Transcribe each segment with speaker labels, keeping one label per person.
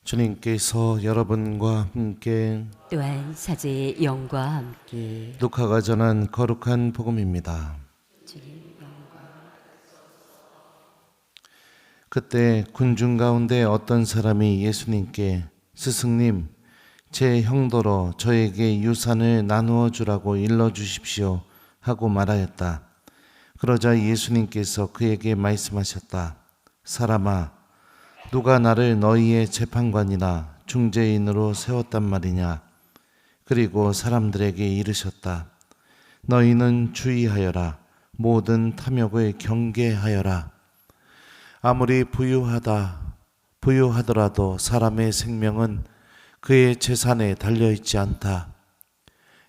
Speaker 1: 주님께서 여러분과 함께
Speaker 2: 또한 사제의 영과 함께
Speaker 1: 루카가 전한 거룩한 복음입니다. 그때 군중 가운데 어떤 사람이 예수님께 스승님, 제 형도로 저에게 유산을 나누어 주라고 일러 주십시오 하고 말하였다. 그러자 예수님께서 그에게 말씀하셨다. 사람아, 누가 나를 너희의 재판관이나 중재인으로 세웠단 말이냐? 그리고 사람들에게 이르셨다. 너희는 주의하여라. 모든 탐욕을 경계하여라. 아무리 부유하더라도 사람의 생명은 그의 재산에 달려있지 않다.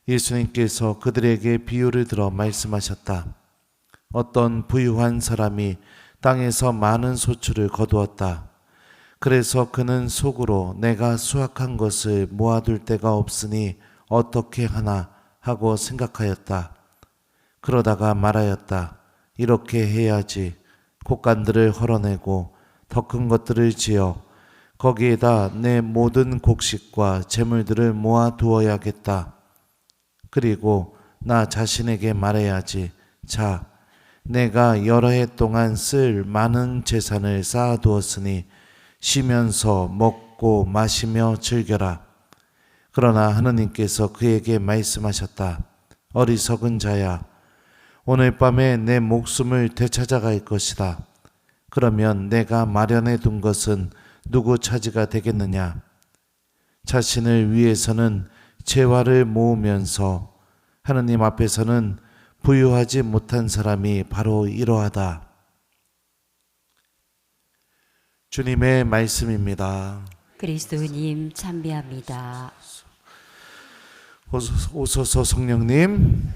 Speaker 1: 예수님께서 그들에게 비유를 들어 말씀하셨다. 어떤 부유한 사람이 땅에서 많은 소출을 거두었다. 그래서 그는 속으로 내가 수확한 것을 모아둘 데가 없으니 어떻게 하나 하고 생각하였다. 그러다가 말하였다. 이렇게 해야지. 곡간들을 헐어내고 더 큰 것들을 지어 거기에다 내 모든 곡식과 재물들을 모아두어야겠다. 그리고 나 자신에게 말해야지. 자, 내가 여러 해 동안 쓸 많은 재산을 쌓아두었으니 쉬면서 먹고 마시며 즐겨라. 그러나 하느님께서 그에게 말씀하셨다. 어리석은 자야, 오늘 밤에 내 목숨을 되찾아갈 것이다. 그러면 내가 마련해 둔 것은 누구 차지가 되겠느냐? 자신을 위해서는 재화를 모으면서 하느님 앞에서는 부유하지 못한 사람이 바로 이러하다. 주님의 말씀입니다.
Speaker 2: 그리스도님 참배합니다.
Speaker 1: 오소서 성령님,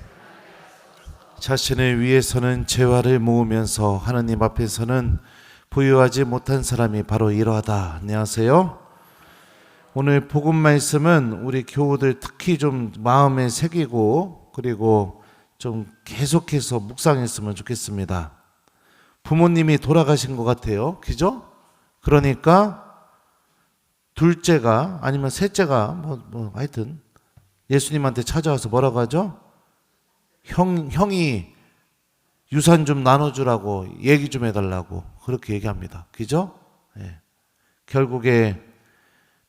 Speaker 1: 자신을 위해서는 재화를 모으면서 하느님 앞에서는 부유하지 못한 사람이 바로 이러하다. 안녕하세요. 오늘 복음 말씀은 우리 교우들 특히 좀 마음에 새기고 그리고 좀 계속해서 묵상했으면 좋겠습니다. 부모님이 돌아가신 것 같아요. 그죠? 그러니까 둘째가 아니면 셋째가 하여튼 예수님한테 찾아와서 뭐라고 하죠? 형이 유산 좀 나눠주라고 얘기 좀 해달라고 그렇게 얘기합니다. 그죠? 예. 결국에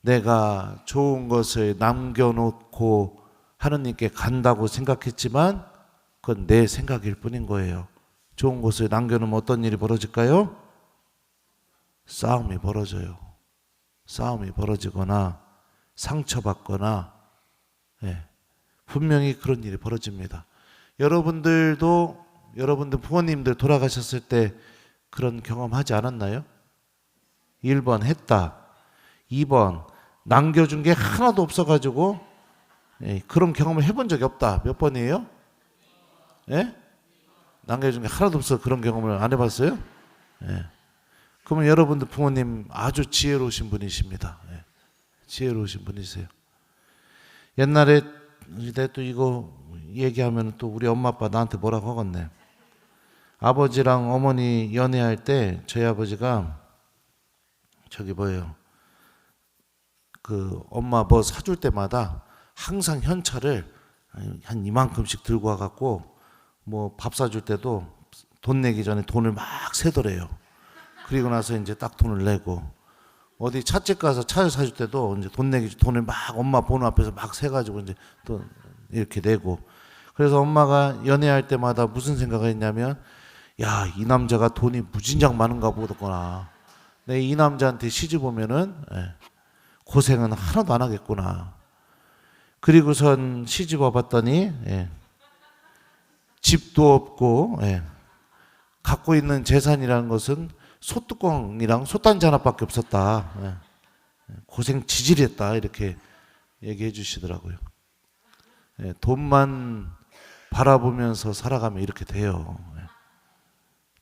Speaker 1: 내가 좋은 것을 남겨놓고 하느님께 간다고 생각했지만 그건 내 생각일 뿐인 거예요. 좋은 것을 남겨놓으면 어떤 일이 벌어질까요? 싸움이 벌어져요. 싸움이 벌어지거나 상처받거나 분명히 그런 일이 벌어집니다. 여러분들 부모님들 돌아가셨을 때 그런 경험하지 않았나요? 1번 했다. 2번 남겨준 게 하나도 없어가지고 그런 경험을 해본 적이 없다. 몇 번이에요? 남겨준 게 하나도 없어 그런 경험을 안 해봤어요? 그러면 여러분들 부모님 아주 지혜로우신 분이십니다. 지혜로우신 분이세요. 옛날에 또 이거 얘기하면 또 우리 엄마 아빠 나한테 뭐라고 하겠네. 아버지랑 어머니 연애할 때 저희 아버지가 그 엄마 뭐 사줄 때마다 항상 현찰을 한 이만큼씩 들고 와갖고 뭐 밥 사줄 때도 돈 내기 전에 돈을 막 세더래요. 그리고 나서 이제 딱 돈을 내고 어디 찻집 가서 차를 사줄 때도 이제 돈을 막 엄마 보는 앞에서 막 세가지고 이제 또 이렇게 내고. 그래서 엄마가 연애할 때마다 무슨 생각을 했냐면, 야, 이 남자가 돈이 무진장 많은가 보구나. 내 이 남자한테 시집 오면은 고생은 하나도 안 하겠구나. 그리고선 시집 와봤더니 집도 없고 갖고 있는 재산이라는 것은 소뚜껑이랑 솥단지 하나밖에 없었다. 고생 지질했다 이렇게 얘기해 주시더라고요. 돈만 바라보면서 살아가면 이렇게 돼요.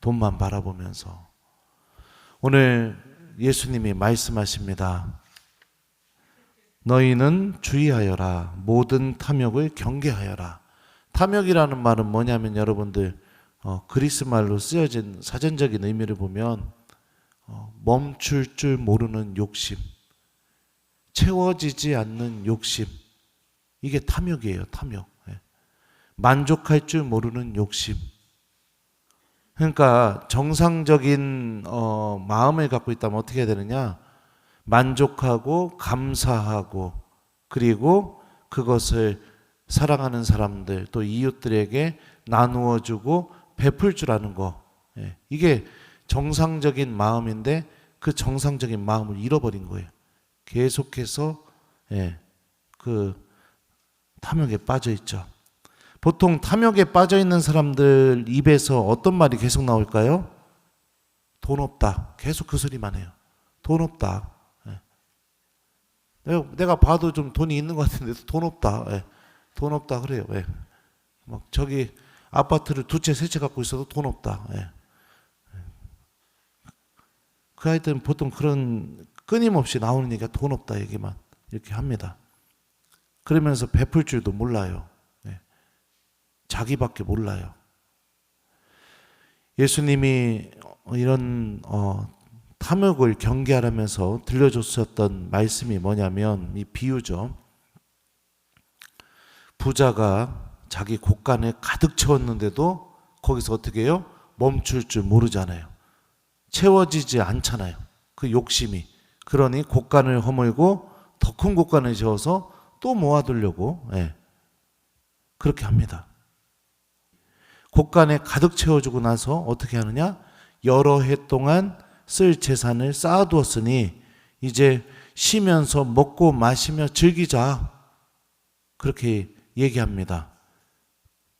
Speaker 1: 돈만 바라보면서. 오늘 예수님이 말씀하십니다. 너희는 주의하여라. 모든 탐욕을 경계하여라. 탐욕이라는 말은 뭐냐면 여러분들 그리스 말로 쓰여진 사전적인 의미를 보면 멈출 줄 모르는 욕심, 채워지지 않는 욕심. 이게 탐욕이에요, 탐욕. 만족할 줄 모르는 욕심. 그러니까 정상적인 마음을 갖고 있다면 어떻게 해야 되느냐? 만족하고 감사하고 그리고 그것을 사랑하는 사람들 또 이웃들에게 나누어 주고 베풀 줄 아는 거. 이게 정상적인 마음인데 그 정상적인 마음을 잃어버린 거예요. 계속해서 그 탐욕에 빠져 있죠. 보통 탐욕에 빠져 있는 사람들 입에서 어떤 말이 계속 나올까요? 돈 없다. 계속 그 소리만 해요. 돈 없다. 내가 봐도 좀 돈이 있는 것 같은데 돈 없다. 돈 없다 그래요. 막 저기 아파트를 2채 3채 갖고 있어도 돈 없다. 그 하여튼 보통 그런 끊임없이 나오는 얘기가 돈 없다 얘기만 이렇게 합니다. 그러면서 베풀 줄도 몰라요. 자기밖에 몰라요. 예수님이 이런 탐욕을 경계하라면서 들려줬었던 말씀이 뭐냐면 이 비유죠. 부자가 자기 곳간에 가득 채웠는데도 거기서 어떻게 해요? 멈출 줄 모르잖아요. 채워지지 않잖아요. 그 욕심이. 그러니 곳간을 허물고 더 큰 곳간을 채워서 또 모아두려고 그렇게 합니다. 곳간에 가득 채워주고 나서 어떻게 하느냐? 여러 해 동안 쓸 재산을 쌓아두었으니 이제 쉬면서 먹고 마시며 즐기자. 그렇게 얘기합니다.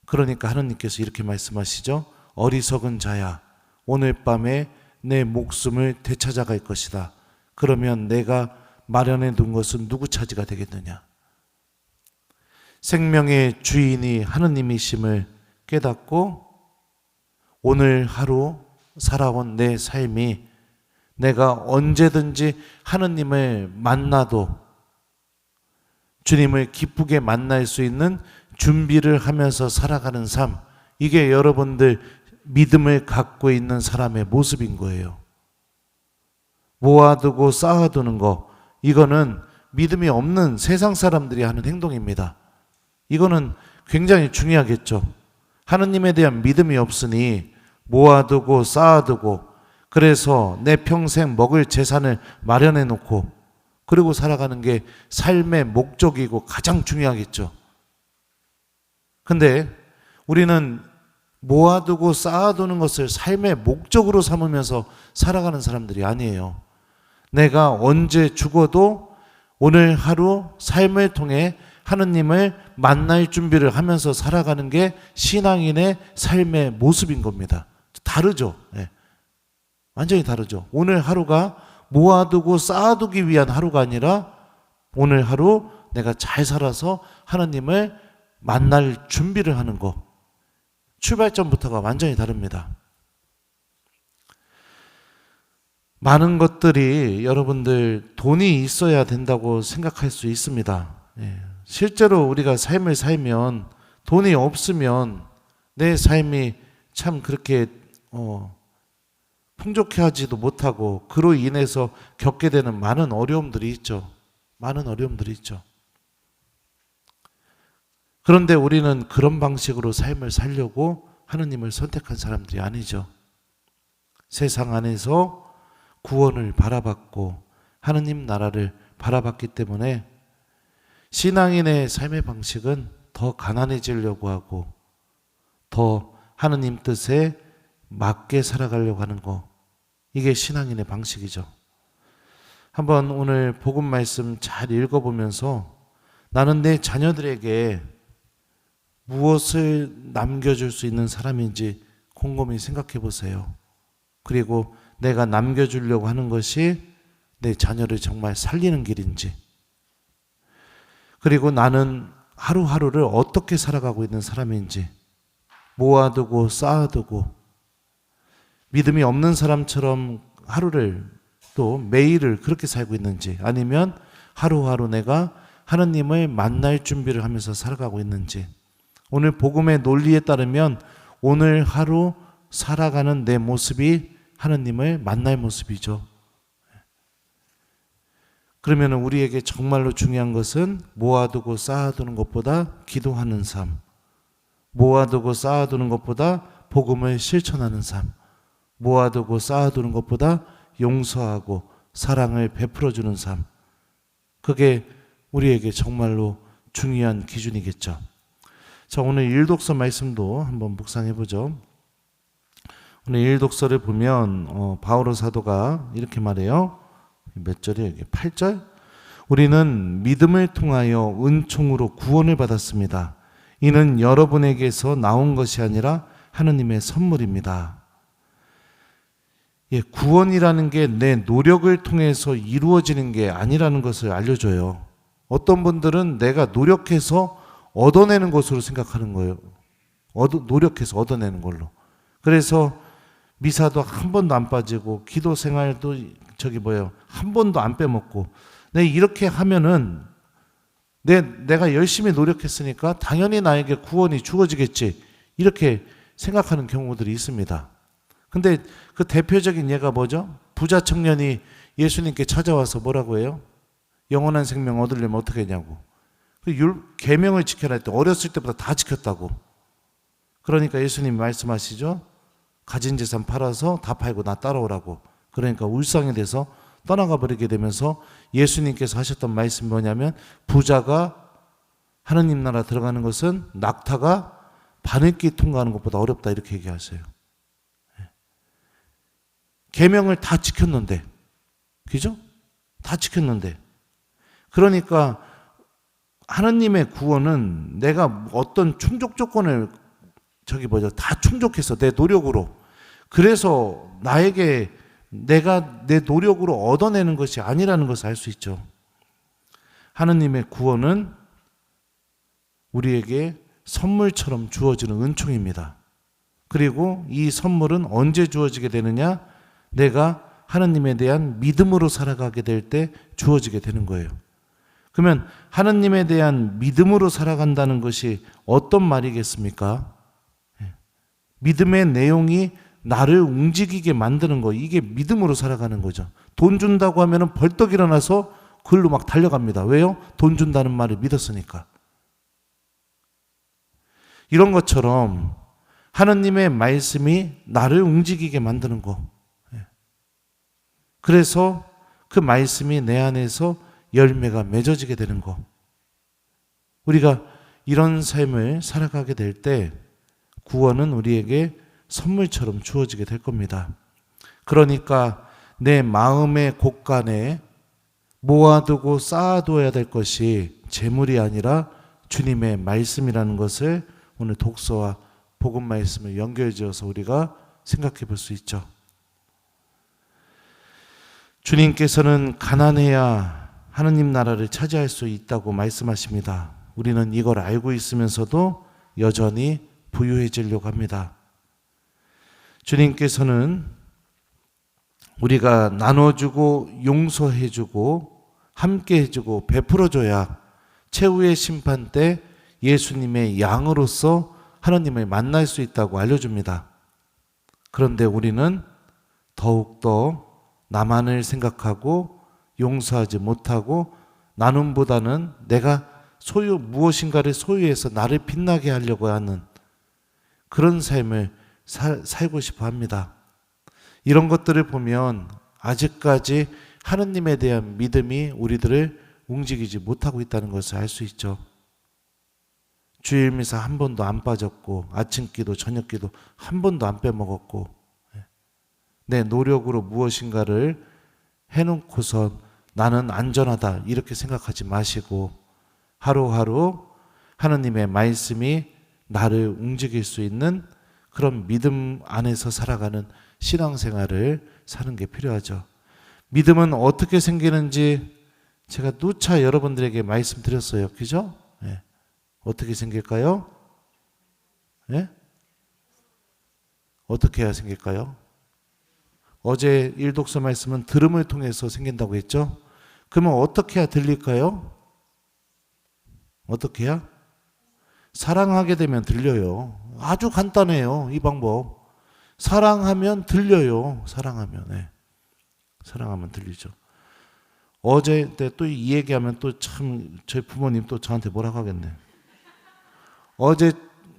Speaker 1: 그러니까 하느님께서 이렇게 말씀하시죠. 어리석은 자야, 오늘 밤에 내 목숨을 되찾아갈 것이다. 그러면 내가 마련해 둔 것은 누구 차지가 되겠느냐? 생명의 주인이 하느님이심을 깨닫고 오늘 하루 살아온 내 삶이 내가 언제든지 하느님을 만나도 주님을 기쁘게 만날 수 있는 준비를 하면서 살아가는 삶, 이게 여러분들 믿음을 갖고 있는 사람의 모습인 거예요. 모아두고 쌓아두는 거, 이거는 믿음이 없는 세상 사람들이 하는 행동입니다. 이거는 굉장히 중요하겠죠. 하느님에 대한 믿음이 없으니 모아두고 쌓아두고 그래서 내 평생 먹을 재산을 마련해 놓고 그리고 살아가는 게 삶의 목적이고 가장 중요하겠죠. 근데 우리는 모아두고 쌓아두는 것을 삶의 목적으로 삼으면서 살아가는 사람들이 아니에요. 내가 언제 죽어도 오늘 하루 삶을 통해 하느님을 만날 준비를 하면서 살아가는 게 신앙인의 삶의 모습인 겁니다. 다르죠. 완전히 다르죠. 오늘 하루가 모아두고 쌓아두기 위한 하루가 아니라 오늘 하루 내가 잘 살아서 하느님을 만날 준비를 하는 거. 출발점부터가 완전히 다릅니다. 많은 것들이 여러분들 돈이 있어야 된다고 생각할 수 있습니다. 실제로 우리가 삶을 살면 돈이 없으면 내 삶이 참 그렇게 풍족해 하지도 못하고 그로 인해서 겪게 되는 많은 어려움들이 있죠. 많은 어려움들이 있죠. 그런데 우리는 그런 방식으로 삶을 살려고 하느님을 선택한 사람들이 아니죠. 세상 안에서 구원을 바라봤고 하느님 나라를 바라봤기 때문에 신앙인의 삶의 방식은 더 가난해지려고 하고 더 하느님 뜻에 맞게 살아가려고 하는 거, 이게 신앙인의 방식이죠. 한번 오늘 복음 말씀 잘 읽어보면서 나는 내 자녀들에게 무엇을 남겨줄 수 있는 사람인지 곰곰이 생각해 보세요. 그리고 내가 남겨주려고 하는 것이 내 자녀를 정말 살리는 길인지, 그리고 나는 하루하루를 어떻게 살아가고 있는 사람인지, 모아두고 쌓아두고 믿음이 없는 사람처럼 하루를 또 매일을 그렇게 살고 있는지, 아니면 하루하루 내가 하느님을 만날 준비를 하면서 살아가고 있는지. 오늘 복음의 논리에 따르면 오늘 하루 살아가는 내 모습이 하느님을 만날 모습이죠. 그러면 우리에게 정말로 중요한 것은 모아두고 쌓아두는 것보다 기도하는 삶, 모아두고 쌓아두는 것보다 복음을 실천하는 삶, 모아두고 쌓아두는 것보다 용서하고 사랑을 베풀어주는 삶, 그게 우리에게 정말로 중요한 기준이겠죠. 자, 오늘 일독서 말씀도 한번 묵상해 보죠. 오늘 일독서를 보면 바오로 사도가 이렇게 말해요. 몇 절이에요? 8절? 우리는 믿음을 통하여 은총으로 구원을 받았습니다. 이는 여러분에게서 나온 것이 아니라 하느님의 선물입니다. 예, 구원이라는 게 내 노력을 통해서 이루어지는 게 아니라는 것을 알려줘요. 어떤 분들은 내가 노력해서 얻어내는 것으로 생각하는 거예요. 노력해서 얻어내는 걸로. 그래서 미사도 한 번도 안 빠지고 기도 생활도 한 번도 안 빼먹고 이렇게 하면은 내가 열심히 노력했으니까 당연히 나에게 구원이 주어지겠지 이렇게 생각하는 경우들이 있습니다. 근데 그 대표적인 예가 뭐죠? 부자 청년이 예수님께 찾아와서 뭐라고 해요? 영원한 생명 얻으려면 어떻게 하냐고. 계명을 지켜라 했더니 어렸을 때부터 다 지켰다고. 그러니까 예수님이 말씀하시죠. 가진 재산 팔아서 다 팔고 나 따라오라고. 그러니까 울상이 돼서 떠나가 버리게 되면서 예수님께서 하셨던 말씀이 뭐냐면 부자가 하느님 나라 들어가는 것은 낙타가 바늘길 통과하는 것보다 어렵다 이렇게 얘기하세요. 계명을 다 지켰는데, 그죠? 다 지켰는데. 그러니까 하느님의 구원은 내가 어떤 충족 조건을 다 충족해서 내 노력으로, 그래서 나에게 내가 내 노력으로 얻어내는 것이 아니라는 것을 알 수 있죠. 하느님의 구원은 우리에게 선물처럼 주어지는 은총입니다. 그리고 이 선물은 언제 주어지게 되느냐? 내가 하느님에 대한 믿음으로 살아가게 될 때 주어지게 되는 거예요. 그러면 하느님에 대한 믿음으로 살아간다는 것이 어떤 말이겠습니까? 믿음의 내용이 나를 움직이게 만드는 거, 이게 믿음으로 살아가는 거죠. 돈 준다고 하면 벌떡 일어나서 글로 막 달려갑니다. 왜요? 돈 준다는 말을 믿었으니까. 이런 것처럼 하느님의 말씀이 나를 움직이게 만드는 거. 그래서 그 말씀이 내 안에서 열매가 맺어지게 되는 거. 우리가 이런 삶을 살아가게 될 때 구원은 우리에게 선물처럼 주어지게 될 겁니다. 그러니까 내 마음의 곳간에 모아두고 쌓아둬야 될 것이 재물이 아니라 주님의 말씀이라는 것을 오늘 독서와 복음 말씀을 연결지어서 우리가 생각해 볼 수 있죠. 주님께서는 가난해야 하느님 나라를 차지할 수 있다고 말씀하십니다. 우리는 이걸 알고 있으면서도 여전히 부유해지려고 합니다. 주님께서는 우리가 나눠주고 용서해주고 함께해주고 베풀어줘야 최후의 심판 때 예수님의 양으로서 하나님을 만날 수 있다고 알려줍니다. 그런데 우리는 더욱더 나만을 생각하고 용서하지 못하고 나눔보다는 내가 무엇인가를 소유해서 나를 빛나게 하려고 하는 그런 삶을 살고 싶어 합니다. 이런 것들을 보면 아직까지 하느님에 대한 믿음이 우리들을 움직이지 못하고 있다는 것을 알 수 있죠. 주일 미사 한 번도 안 빠졌고 아침 기도 저녁 기도 한 번도 안 빼먹었고 내 노력으로 무엇인가를 해놓고선 나는 안전하다 이렇게 생각하지 마시고 하루하루 하느님의 말씀이 나를 움직일 수 있는 그런 믿음 안에서 살아가는 신앙생활을 사는 게 필요하죠. 믿음은 어떻게 생기는지 제가 누차 여러분들에게 말씀드렸어요. 그죠? 네. 어떻게 생길까요? 네? 어떻게 해야 생길까요? 어제 일독서 말씀은 들음을 통해서 생긴다고 했죠? 그러면 어떻게 해야 들릴까요? 어떻게 해야? 사랑하게 되면 들려요. 아주 간단해요. 이 방법. 사랑하면 들려요. 사랑하면. 네. 사랑하면 들리죠. 어제 때 또 이 얘기하면 또 참 저희 부모님 또 저한테 뭐라고 하겠네. 어제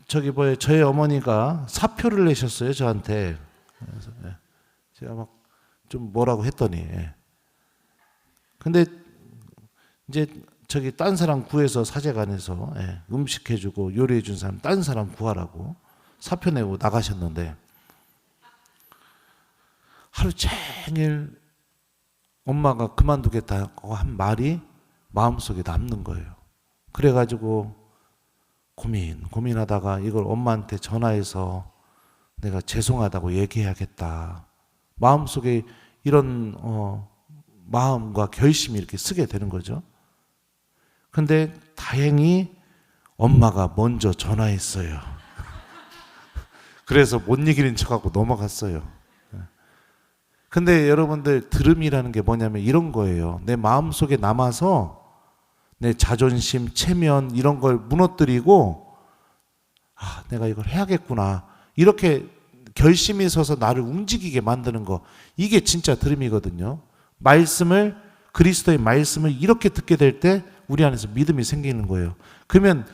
Speaker 1: 저희 어머니가 사표를 내셨어요, 저한테. 그래서 제가 막 좀 뭐라고 했더니, 근데 이제 딴 사람 구해서 사제관에서 음식 해주고 요리해 준 사람 딴 사람 구하라고 사표 내고 나가셨는데, 하루 종일 엄마가 그만두겠다고 한 말이 마음속에 남는 거예요. 그래가지고 고민하다가 이걸 엄마한테 전화해서 내가 죄송하다고 얘기해야겠다. 마음속에 이런 마음과 결심이 이렇게 쓰게 되는 거죠. 근데 다행히 엄마가 먼저 전화했어요. 그래서 못 이기는 척하고 넘어갔어요. 근데 여러분들, 들음이라는 게 뭐냐면 이런 거예요. 내 마음속에 남아서 내 자존심, 체면 이런 걸 무너뜨리고, 내가 이걸 해야겠구나, 이렇게 결심이 서서 나를 움직이게 만드는 거, 이게 진짜 들음이거든요. 그리스도의 말씀을 이렇게 듣게 될 때 우리 안에서 믿음이 생기는 거예요. 그러면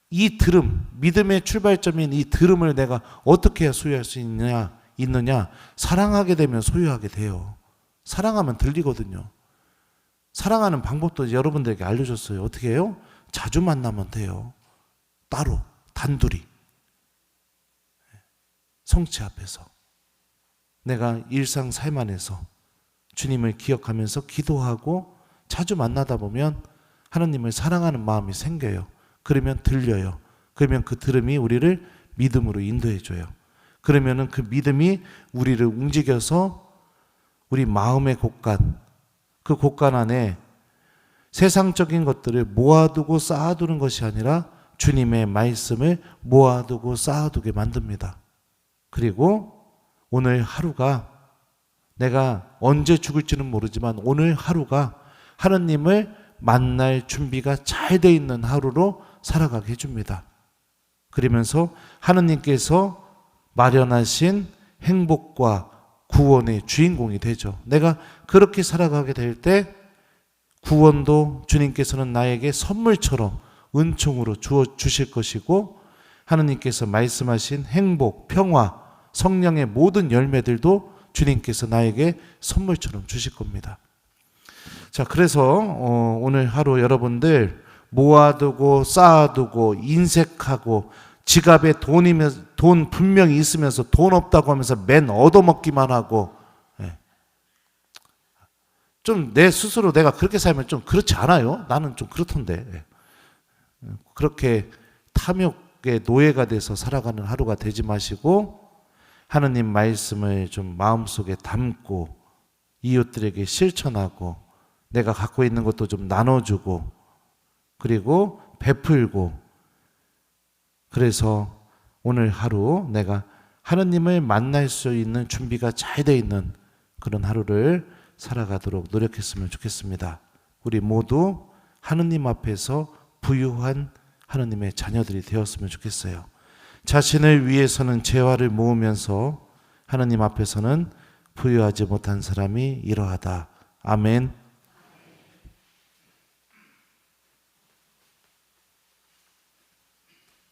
Speaker 1: 이 들음, 믿음의 출발점인 이 들음을 내가 어떻게 해야 소유할 수 있느냐? 사랑하게 되면 소유하게 돼요. 사랑하면 들리거든요. 사랑하는 방법도 여러분들에게 알려줬어요. 어떻게 해요? 자주 만나면 돼요. 따로, 단둘이. 성체 앞에서. 내가 일상 삶 안에서 주님을 기억하면서 기도하고 자주 만나다 보면 하나님을 사랑하는 마음이 생겨요. 그러면 들려요. 그러면 그 들음이 우리를 믿음으로 인도해 줘요. 그러면은 그 믿음이 우리를 움직여서 우리 마음의 곳간, 그 곳간 안에 세상적인 것들을 모아두고 쌓아두는 것이 아니라 주님의 말씀을 모아두고 쌓아두게 만듭니다. 그리고 오늘 하루가, 내가 언제 죽을지는 모르지만 오늘 하루가 하나님을 만날 준비가 잘 돼 있는 하루로 살아가게 해줍니다. 그러면서 하나님께서 마련하신 행복과 구원의 주인공이 되죠. 내가 그렇게 살아가게 될 때 구원도 주님께서는 나에게 선물처럼 은총으로 주실 것이고, 하나님께서 말씀하신 행복, 평화, 성령의 모든 열매들도 주님께서 나에게 선물처럼 주실 겁니다. 자, 그래서 오늘 하루 여러분들 모아두고 쌓아두고 인색하고 지갑에 돈 분명히 있으면서 돈 없다고 하면서 맨 얻어먹기만 하고, 좀 내 스스로 내가 그렇게 살면 좀 그렇지 않아요? 나는 좀 그렇던데. 그렇게 탐욕의 노예가 돼서 살아가는 하루가 되지 마시고, 하느님 말씀을 좀 마음속에 담고 이웃들에게 실천하고 내가 갖고 있는 것도 좀 나눠주고 그리고 베풀고, 그래서 오늘 하루 내가 하느님을 만날 수 있는 준비가 잘 돼 있는 그런 하루를 살아가도록 노력했으면 좋겠습니다. 우리 모두 하느님 앞에서 부유한 하느님의 자녀들이 되었으면 좋겠어요. 자신을 위해서는 재화를 모으면서 하느님 앞에서는 부유하지 못한 사람이 이러하다. 아멘.